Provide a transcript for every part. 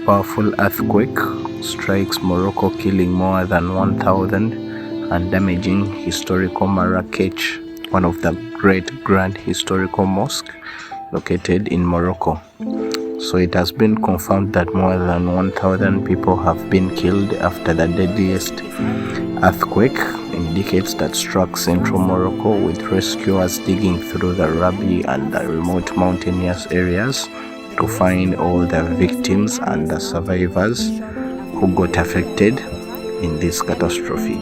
Powerful earthquake strikes Morocco, killing more than 1,000 and damaging historical Marrakech, one of the great grand historical mosques located in Morocco. So it has been confirmed that more than 1,000 people have been killed after the deadliest earthquake indicates that struck central Morocco, with rescuers digging through the Rabi and the remote mountainous areas to find all the victims and the survivors who got affected in this catastrophe.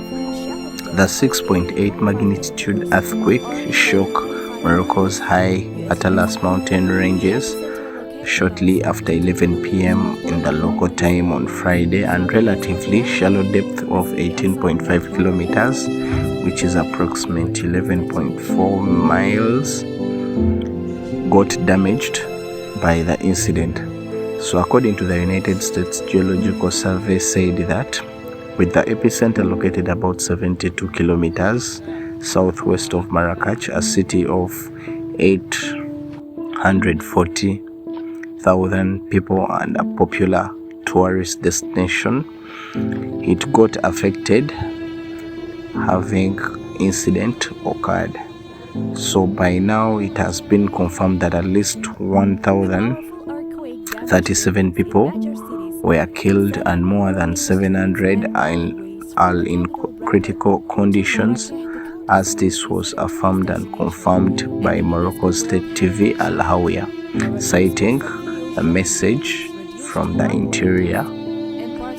The 6.8 magnitude earthquake shook Morocco's high Atlas mountain ranges shortly after 11 p.m. in the local time on Friday, and relatively shallow depth of 18.5 kilometers, which is approximately 11.4 miles, got damaged by the incident. So according to the United States Geological Survey said that with the epicenter located about 72 kilometers southwest of Marrakech, a city of 840,000 people and a popular tourist destination, it got affected, having incident occurred. So by now it has been confirmed that at least 1,037 people were killed and more than 700 are in critical conditions, as this was affirmed and confirmed by Morocco's state TV Al Hawiya, citing a message from the Interior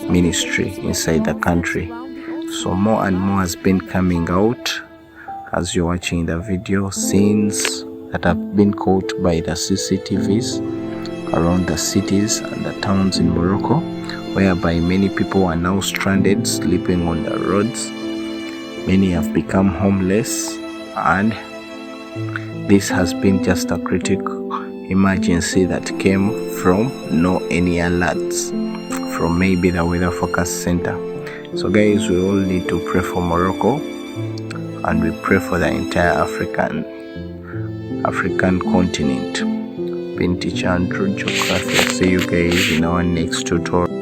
Ministry inside the country. So more and more has been coming out as you're watching the video, scenes that have been caught by the CCTVs around the cities and the towns in Morocco, whereby many people are now stranded, sleeping on the roads. Many have become homeless, and this has been just a critical emergency that came from no any alerts from maybe the weather forecast center. So guys, we all need to pray for Morocco, and we pray for the entire African continent. Been teacher Andrew Geography. See you guys in our next tutorial.